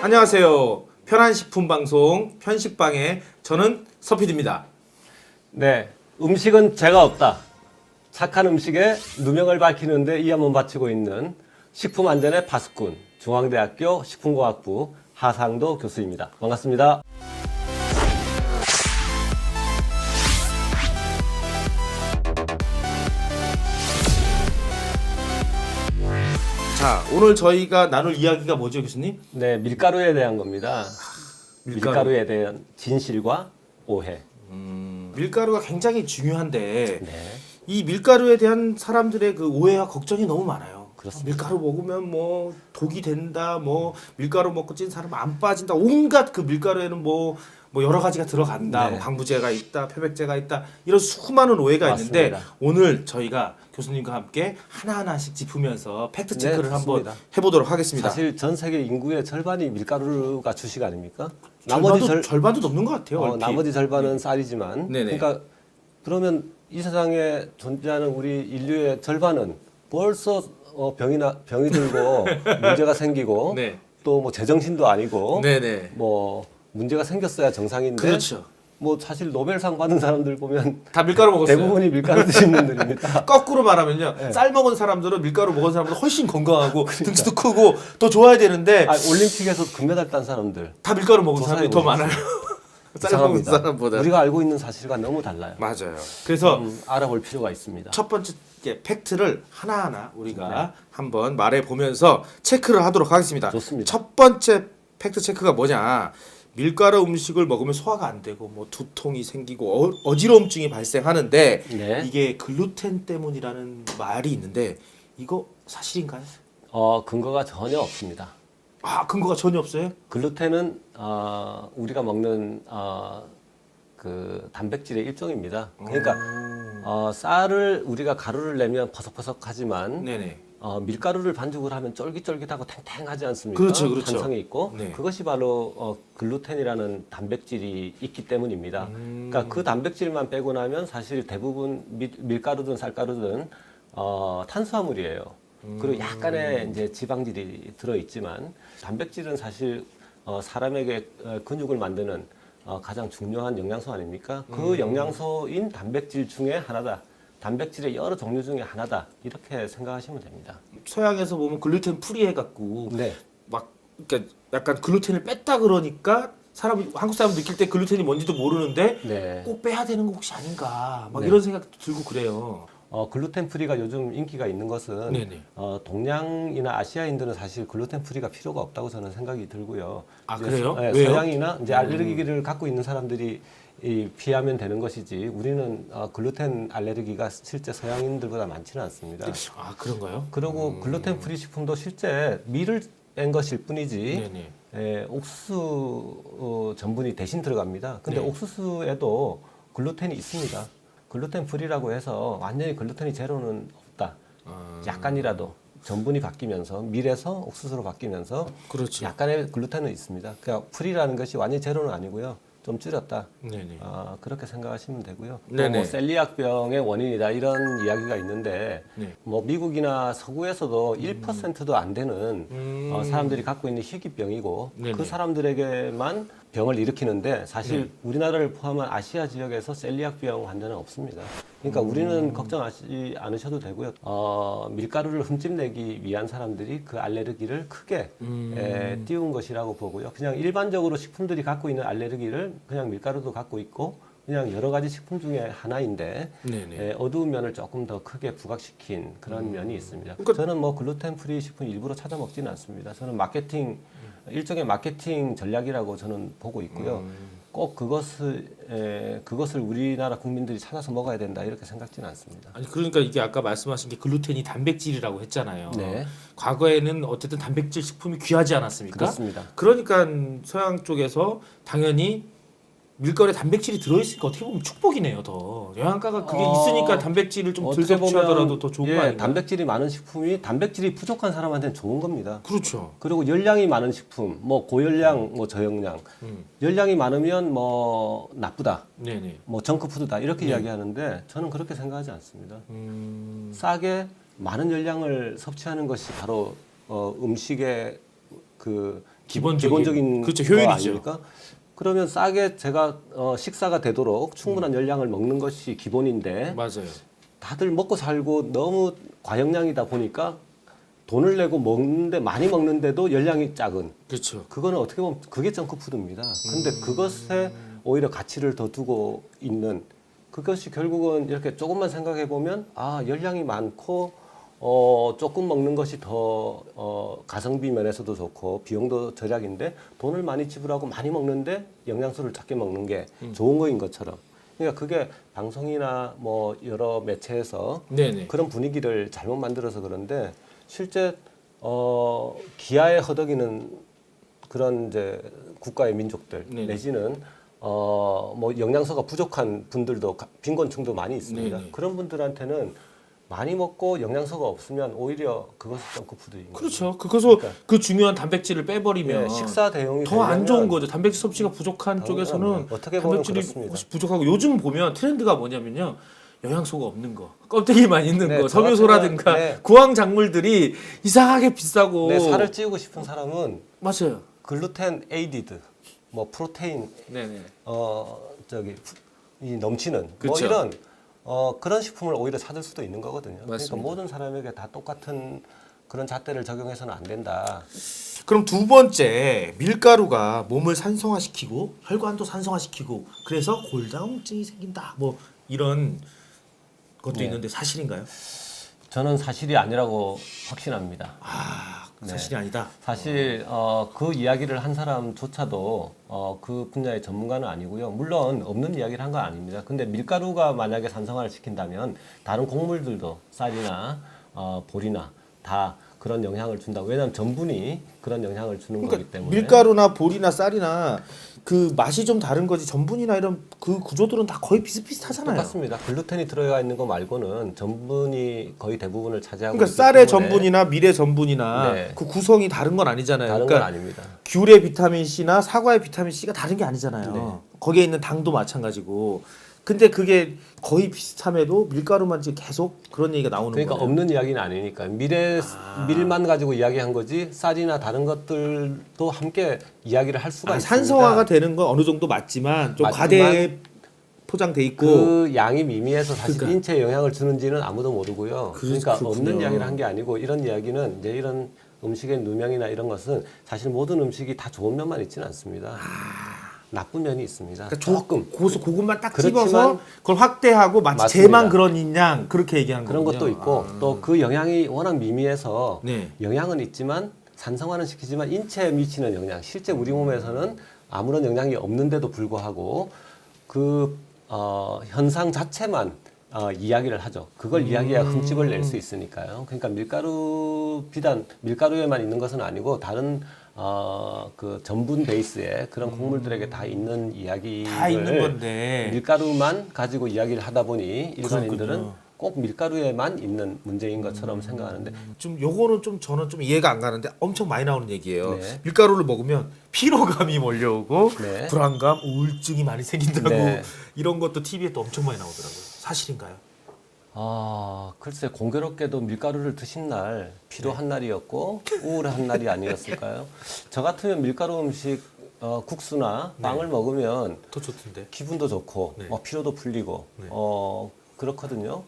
안녕하세요. 편한식품방송 편식방의 저는 서피디입니다. 네, 음식은 죄가 없다. 착한 음식에 누명을 밝히는데 이함을 바치고 있는 식품안전의 파수꾼, 중앙대학교 식품과학부 하상도 교수입니다. 반갑습니다. 자, 오늘 저희가 나눌 이야기가 뭐죠, 교수님? 네, 밀가루에 대한 겁니다. 밀가루에 대한 진실과 오해. 밀가루가 굉장히 중요한데 네, 이 밀가루에 대한 사람들의 그 오해와 걱정이 너무 많아요. 그렇습니다. 밀가루 먹으면 뭐 독이 된다, 뭐 밀가루 먹고 찐 사람 안 빠진다, 온갖 그 밀가루에는 뭐 여러 가지가 들어간다, 네. 뭐 방부제가 있다, 표백제가 있다, 이런 수많은 오해가 맞습니다. 있는데 오늘 저희가 교수님과 함께 하나하나씩 짚으면서 팩트 체크를 네, 한번 좋습니다. 해보도록 하겠습니다. 사실 전 세계 인구의 절반이 밀가루가 주식 아닙니까? 절반도 넘는 것 같아요. 얼핏. 나머지 절반은 쌀이지만, 네네. 그러니까 그러면 이 세상에 존재하는 우리 인류의 절반은 벌써 병이 들고 문제가 생기고 네. 또 뭐 제정신도 아니고 네네. 뭐 문제가 생겼어야 정상인데 그렇죠. 뭐 사실 노벨상 받은 사람들 보면 다 밀가루 먹었어요. 대부분이 밀가루 드신 분들입니다. 거꾸로 말하면요, 네. 쌀 먹은 사람들은 밀가루 먹은 사람보다 훨씬 건강하고 등수도 크고 더 좋아야 되는데 올림픽에서 금메달 딴 사람들 다 밀가루 먹은 사람이 조사해 더 많아요. 쌀 먹은 이상합니다. 사람보다. 우리가 알고 있는 사실과 너무 달라요. 맞아요. 그래서 알아볼 필요가 있습니다. 첫 번째 팩트를 하나하나 우리가 한번 말해 보면서 체크를 하도록 하겠습니다. 좋습니다. 첫 번째 팩트 체크가 뭐냐? 밀가루 음식을 먹으면 소화가 안 되고 뭐 두통이 생기고 어지러움증이 발생하는데 네. 이게 글루텐 때문이라는 말이 있는데 이거 사실인가요? 근거가 전혀 없습니다. 아, 근거가 전혀 없어요? 글루텐은 우리가 먹는 그 단백질의 일종입니다. 그러니까 쌀을 우리가 가루를 내면 퍼석퍼석하지만 네네. 밀가루를 반죽을 하면 쫄깃쫄깃하고 탱탱하지 않습니까? 그렇죠, 그렇죠. 탄성이 있고 네. 그것이 바로 글루텐이라는 단백질이 있기 때문입니다. 그러니까 그 단백질만 빼고 나면 사실 대부분 밀가루든 쌀가루든 탄수화물이에요. 그리고 약간의 이제 지방질이 들어 있지만 단백질은 사실 사람에게 근육을 만드는 가장 중요한 영양소 아닙니까? 그 영양소인 단백질 중에 하나다. 단백질의 여러 종류 중에 하나다. 이렇게 생각하시면 됩니다. 서양에서 보면 글루텐 프리 해갖고 네. 막 그러니까 약간 글루텐을 뺐다 그러니까 한국 사람 느낄 때 글루텐이 뭔지도 모르는데 네. 꼭 빼야 되는 거 혹시 아닌가 막 네. 이런 생각도 들고 그래요. 글루텐 프리가 요즘 인기가 있는 것은 네네. 동양이나 아시아인들은 사실 글루텐 프리가 필요가 없다고 저는 생각이 들고요. 아, 이제 그래요? 네, 왜요? 서양이나 이제 알레르기를 갖고 있는 사람들이 피하면 되는 것이지 우리는 글루텐 알레르기가 실제 서양인들보다 많지는 않습니다. 아, 그런가요? 그리고 글루텐 프리 식품도 실제 밀을 뺀 것일 뿐이지 네네. 옥수수 전분이 대신 들어갑니다. 근데 네. 옥수수에도 글루텐이 있습니다. 글루텐 프리라고 해서 완전히 글루텐이 제로는 없다. 약간이라도 전분이 바뀌면서 밀에서 옥수수로 바뀌면서 그렇죠. 약간의 글루텐은 있습니다. 그러니까 프리라는 것이 완전히 제로는 아니고요. 좀 줄였다. 네네. 그렇게 생각하시면 되고요. 또 네네. 뭐 셀리악병의 원인이다 이런 이야기가 있는데 네. 뭐 미국이나 서구에서도 1%도 안 되는 사람들이 갖고 있는 희귀병이고 네네. 그 사람들에게만 병을 일으키는데 사실 네. 우리나라를 포함한 아시아 지역에서 셀리악병 환자는 없습니다. 그러니까 우리는 걱정하지 않으셔도 되고요. 밀가루를 흠집내기 위한 사람들이 그 알레르기를 크게 띄운 것이라고 보고요. 그냥 일반적으로 식품들이 갖고 있는 알레르기를 그냥 밀가루도 갖고 있고 그냥 여러 가지 식품 중에 하나인데 네네. 어두운 면을 조금 더 크게 부각시킨 그런 면이 있습니다. 그러니까- 저는 뭐 글루텐 프리 식품 일부러 찾아 먹지는 않습니다. 저는 일종의 마케팅 전략이라고 저는 보고 있고요. 꼭 그것을 우리나라 국민들이 찾아서 먹어야 된다 이렇게 생각지는 않습니다. 아니 그러니까 이게 아까 말씀하신 게 글루텐이 단백질이라고 했잖아요. 네. 과거에는 어쨌든 단백질 식품이 귀하지 않았습니까? 그렇습니다. 그러니까 서양 쪽에서 당연히 밀가루에 단백질이 들어있으니까 어떻게 보면 축복이네요. 더 영양가가 그게 있으니까 단백질을 좀 덜 어떻게 보면 섭취하더라도 더 좋은 거 아닌가요? 단백질이 많은 식품이 단백질이 부족한 사람한테는 좋은 겁니다. 그렇죠. 그리고 열량이 많은 식품, 뭐 고열량, 뭐 저용량, 열량이 많으면 뭐 나쁘다, 네네. 뭐 정크푸드다 이렇게 네. 이야기하는데 저는 그렇게 생각하지 않습니다. 싸게 많은 열량을 섭취하는 것이 바로 음식의 그 기본적인 그렇죠, 거 효율이죠. 아닙니까? 그러면 싸게 제가 식사가 되도록 충분한 열량을 먹는 것이 기본인데 맞아요. 다들 먹고 살고 너무 과용량이다 보니까 돈을 내고 먹는데 많이 먹는데도 열량이 작은. 그렇죠. 그거는 어떻게 보면 그게 정크푸드입니다. 근데 그것에 오히려 가치를 더 두고 있는 그것이 결국은 이렇게 조금만 생각해 보면 아 열량이 많고 조금 먹는 것이 더 가성비 면에서도 좋고 비용도 절약인데 돈을 많이 지불하고 많이 먹는데 영양소를 작게 먹는 게 좋은 거인 것처럼. 그러니까 그게 방송이나 뭐 여러 매체에서 네네. 그런 분위기를 잘못 만들어서 그런데 실제 기아에 허덕이는 그런 이제 국가의 민족들 네네. 내지는 뭐 영양소가 부족한 분들도 빈곤층도 많이 있습니다. 네네. 그런 분들한테는 많이 먹고 영양소가 없으면 오히려 그것은 정크푸드인 거죠. 그렇죠. 그래서 그 중요한 단백질을 빼버리면 예, 식사 대용이 더 안 좋은 되려면 거죠. 단백질 섭취가 부족한 쪽에서는 어떻게 보면 단백질이 그렇습니다. 혹시 부족하고 요즘 보면 트렌드가 뭐냐면요. 영양소가 없는 거, 껍데기만 있는 네, 거, 저 같은 섬유소라든가 경우는, 네. 구황 작물들이 이상하게 비싸고. 네, 살을 찌우고 싶은 사람은 맞아요. 글루텐 에이디드, 뭐 프로테인 네네. 이 넘치는 뭐 그쵸. 이런 그런 식품을 오히려 찾을 수도 있는 거거든요. 그러니까 맞습니다. 모든 사람에게 다 똑같은 그런 잣대를 적용해서는 안 된다. 그럼 두 번째 밀가루가 몸을 산성화시키고 혈관도 산성화시키고 그래서 골다공증이 생긴다. 뭐 이런 것도 네. 있는데 사실인가요? 저는 사실이 아니라고 확신합니다. 아 네. 사실이 아니다. 사실 그 이야기를 한 사람조차도 그 분야의 전문가는 아니고요. 물론 없는 이야기를 한 건 아닙니다. 근데 밀가루가 만약에 산성화를 시킨다면 다른 곡물들도 쌀이나 보리나 다 그런 영향을 준다. 왜냐하면 전분이 그런 영향을 주는 거기 때문에. 밀가루나 보리나 쌀이나 그 맛이 좀 다른 거지 전분이나 이런 그 구조들은 다 거의 비슷비슷하잖아요. 똑같습니다. 글루텐이 들어가 있는 거 말고는 전분이 거의 대부분을 차지하고 그러니까 있기 쌀의 때문에 전분이나 밀의 전분이나 네. 그 구성이 다른 건 아니잖아요. 다른 건 그러니까 아닙니다. 귤의 비타민 C나 사과의 비타민 C가 다른 게 아니잖아요. 네. 거기에 있는 당도 마찬가지고. 근데 그게 거의 비슷함에도 밀가루만 지금 계속 그런 얘기가 나오는 그러니까 거예요. 없는 이야기는 아니니까 밀만 가지고 이야기한 거지 쌀이나 다른 것들도 함께 이야기를 할 수가 있습니다. 산성화가 되는 건 어느 정도 맞지만 좀 맞지만 과대 포장돼 있고 그 양이 미미해서 사실 그러니까. 인체에 영향을 주는지는 아무도 모르고요. 그러니까 그렇군요. 없는 이야기를 한 게 아니고 이런 이야기는 이제 이런 음식의 누명이나 이런 것은 사실 모든 음식이 다 좋은 면만 있지는 않습니다. 나쁜 면이 있습니다. 그러니까 조금 그것만 딱 그렇지만 집어서 그걸 확대하고 마치 맞습니다. 쟤만 그런 양 그렇게 얘기한 그런 거군요. 것도 있고 또 그 영향이 워낙 미미해서 네. 영향은 있지만 산성화는 시키지만 인체에 미치는 영향 실제 우리 몸에서는 아무런 영향이 없는데도 불구하고 그 현상 자체만 이야기를 하죠. 그걸 이야기해야 흠집을 낼 수 있으니까요. 그러니까 밀가루 비단 밀가루에만 있는 것은 아니고 다른 그 전분 베이스의 그런 곡물들에게 다 있는 이야기를 다 있는 건데 밀가루만 가지고 이야기를 하다 보니 일반인들은 그렇군요. 꼭 밀가루에만 있는 문제인 것처럼 생각하는데 좀 요거는 좀 저는 좀 이해가 안 가는데 엄청 많이 나오는 얘기예요. 네. 밀가루를 먹으면 피로감이 몰려오고 네. 불안감, 우울증이 많이 생긴다고 네. 이런 것도 TV에 또 엄청 많이 나오더라고요. 사실인가요? 글쎄 공교롭게도 밀가루를 드신 날 피로한 날이었고 우울한 날이 아니었을까요? 저 같으면 밀가루 음식 국수나 빵을 먹으면 더 좋던데. 기분도 좋고 네. 피로도 풀리고 네. 그렇거든요.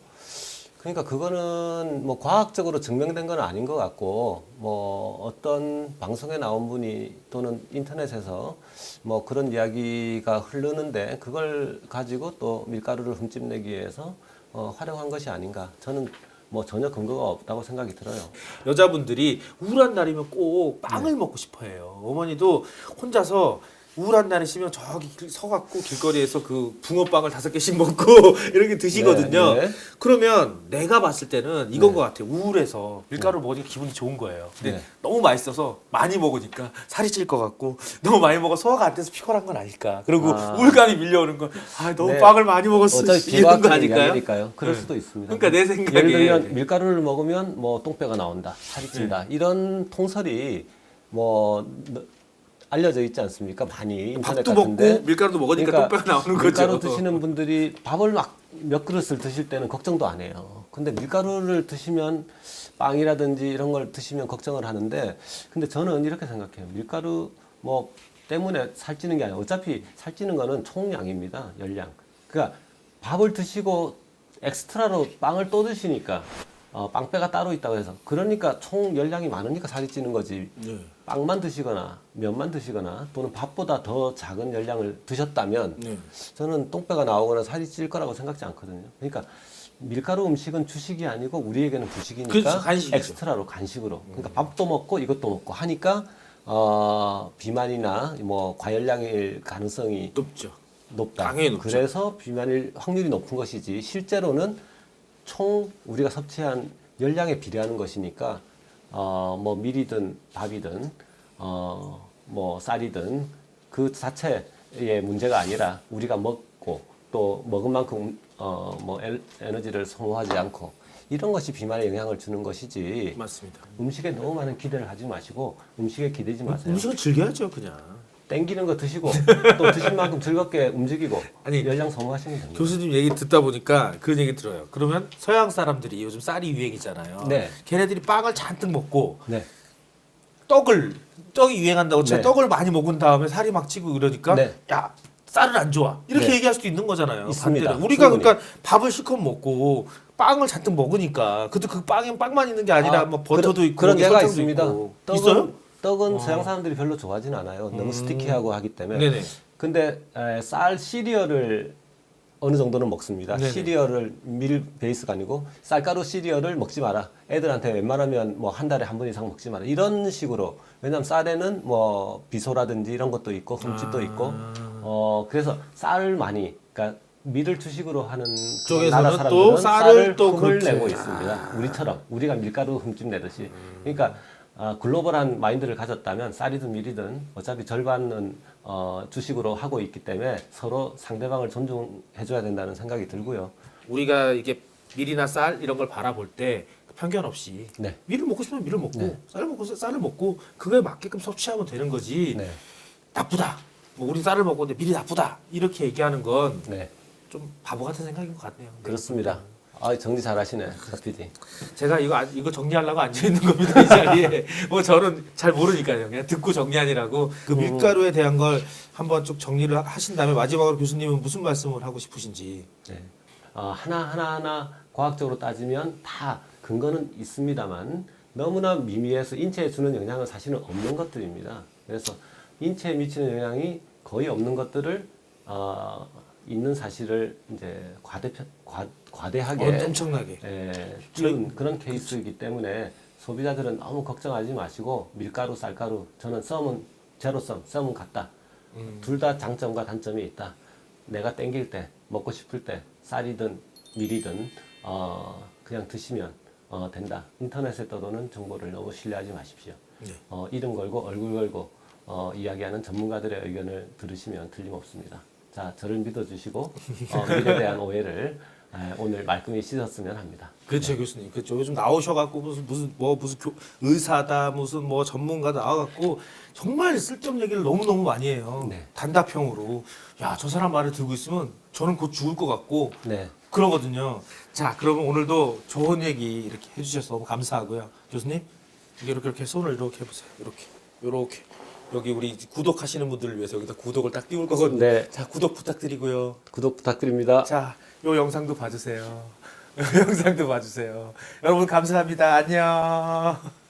그러니까 그거는 뭐 과학적으로 증명된 건 아닌 것 같고 뭐 어떤 방송에 나온 분이 또는 인터넷에서 뭐 그런 이야기가 흐르는데 그걸 가지고 또 밀가루를 흠집내기 위해서 활용한 것이 아닌가. 저는 뭐 전혀 근거가 없다고 생각이 들어요. 여자분들이 우울한 날이면 꼭 빵을 먹고 싶어해요. 어머니도 혼자서 우울한 날이시면 저기 서갖고 길거리에서 그 붕어빵을 5개씩 먹고 이렇게 드시거든요. 네, 네. 그러면 내가 봤을 때는 이건 네. 것 같아요. 우울해서 밀가루를 먹으니까 기분이 좋은 거예요. 근데 네. 너무 맛있어서 많이 먹으니까 살이 찔 것 같고 너무 많이 먹어 소화가 안 돼서 피곤한 건 아닐까. 그리고 우울감이 밀려오는 건 너무 네. 빵을 많이 먹었어 어차피 이런 거 비과학적인 아닐까요? 이야기니까요. 그럴 네. 수도 있습니다. 그러니까 내 생각에 예를 들면 밀가루를 먹으면 뭐 똥배가 나온다, 살이 찐다 이런 통설이 뭐 알려져 있지 않습니까? 많이 인터넷 밥도 같은데. 먹고 밀가루도 먹으니까 그러니까 똥배가 나오는 거죠. 밀가루 드시는 분들이 밥을 막 몇 그릇을 드실 때는 걱정도 안 해요. 근데 밀가루를 드시면 빵이라든지 이런 걸 드시면 걱정을 하는데, 근데 저는 이렇게 생각해요. 밀가루 뭐 때문에 살찌는 게 아니라 어차피 살찌는 거는 총량입니다. 열량. 그러니까 밥을 드시고 엑스트라로 빵을 또 드시니까 빵배가 따로 있다고 해서, 그러니까 총 열량이 많으니까 살이 찌는 거지. 네. 빵만 드시거나 면만 드시거나 또는 밥보다 더 작은 열량을 드셨다면 네. 저는 똥배가 나오거나 살이 찔 거라고 생각지 않거든요. 그러니까 밀가루 음식은 주식이 아니고 우리에게는 부식이니까 그렇죠, 간식이죠. 엑스트라로 간식으로. 그러니까 밥도 먹고 이것도 먹고 하니까 비만이나 뭐 과열량일 가능성이 높죠. 높다. 당연히 높죠. 그래서 비만일 확률이 높은 것이지, 실제로는 총 우리가 섭취한 열량에 비례하는 것이니까 뭐 밀이든 밥이든 뭐 쌀이든 그 자체의 문제가 아니라 우리가 먹고 또 먹은 만큼 뭐 에너지를 소모하지 않고 이런 것이 비만에 영향을 주는 것이지, 맞습니다. 음식에 너무 많은 기대를 하지 마시고 음식에 기대지 마세요. 음식은 즐겨야죠, 그냥. 땡기는 거 드시고 또 드신 만큼 즐겁게 움직이고 아니, 열량 소모하시면 됩니다. 교수님 얘기 듣다 보니까 그런 얘기 들어요. 그러면 서양 사람들이 요즘 쌀이 유행이잖아요. 네. 걔네들이 빵을 잔뜩 먹고 네. 떡이 유행한다고 치면 네. 떡을 많이 먹은 다음에 살이 막 찌고 이러니까 네. 야, 쌀은 안 좋아. 이렇게 네. 얘기할 수도 있는 거잖아요. 있습니다. 반대로. 우리가 충분히. 그러니까 밥을 실컷 먹고 빵을 잔뜩 먹으니까 그것도 그 빵엔 빵만 있는 게 아니라 뭐 버터도 있고 그런 예가 설탕도 있습니다. 있고. 떡은, 있어요? 떡은 서양 사람들이 별로 좋아하진 않아요. 너무 스티키하고 하기 때문에. 네네. 근데 쌀 시리얼을 어느 정도는 먹습니다. 네네. 시리얼을 밀 베이스가 아니고 쌀가루 시리얼을 먹지 마라. 애들한테 웬만하면 뭐 한 달에 한 번 이상 먹지 마라. 이런 식으로. 왜냐하면 쌀에는 뭐 비소라든지 이런 것도 있고 흠집도 있고 그래서 쌀을 많이, 그러니까 밀을 주식으로 하는 쪽에서는 나라 또 사람들은 쌀을 또 흠을 그렇게. 내고 있습니다. 우리처럼 우리가 밀가루 흠집 내듯이. 그러니까 글로벌한 마인드를 가졌다면 쌀이든 밀이든 어차피 절반은 주식으로 하고 있기 때문에 서로 상대방을 존중해줘야 된다는 생각이 들고요. 우리가 이게 밀이나 쌀 이런 걸 바라볼 때 편견 없이 네. 밀을 먹고 싶으면 밀을 먹고 네. 쌀을 먹고 싶으면 쌀을 먹고 그거에 맞게끔 섭취하면 되는 거지. 네. 나쁘다. 뭐 우리 쌀을 먹었는데 밀이 나쁘다. 이렇게 얘기하는 건 좀 네. 바보 같은 생각인 것 같네요. 그렇습니다. 정리 잘하시네, 박 PD. 제가 이거 정리하려고 앉아 있는 겁니다, 이 자리에. 뭐 저는 잘 모르니까요. 그냥 듣고 정리하니라고. 그 밀가루에 대한 걸 한번 쭉 정리를 하신 다음에 마지막으로 교수님은 무슨 말씀을 하고 싶으신지. 네. 하나 과학적으로 따지면 다 근거는 있습니다만 너무나 미미해서 인체에 주는 영향은 사실은 없는 것들입니다. 그래서 인체에 미치는 영향이 거의 없는 것들을 있는 사실을 이제 과대하게 엄청나게. 띄운 그런 케이스이기 때문에 소비자들은 너무 걱정하지 마시고 밀가루, 쌀가루, 저는 썸은 제로섬, 썸은 같다. 둘 다 장점과 단점이 있다. 내가 땡길 때, 먹고 싶을 때 쌀이든 밀이든 그냥 드시면 된다. 인터넷에 떠도는 정보를 너무 신뢰하지 마십시오. 네. 이름 걸고 얼굴 걸고 이야기하는 전문가들의 의견을 들으시면 틀림없습니다. 자, 저를 믿어주시고 밀에 대한 오해를 오늘 말끔히 씻었으면 합니다. 그렇죠, 교수님. 그렇죠. 요즘 나오셔갖고 무슨 의사다, 무슨 뭐 전문가다 나와갖고 정말 쓸데없는 얘기를 너무 많이 해요. 네. 단답형으로. 야, 저 사람 말을 듣고 있으면 저는 곧 죽을 것 같고 네. 그러거든요. 자, 그러면 오늘도 좋은 얘기 이렇게 해주셔서 너무 감사하고요. 교수님, 이렇게 손을 이렇게 해보세요. 이렇게. 여기 우리 구독하시는 분들을 위해서 여기다 구독을 딱 띄울 거거든요. 네. 자, 구독 부탁드리고요. 구독 부탁드립니다. 자, 요 영상도 봐주세요. 요 영상도 봐주세요. 여러분 감사합니다. 안녕.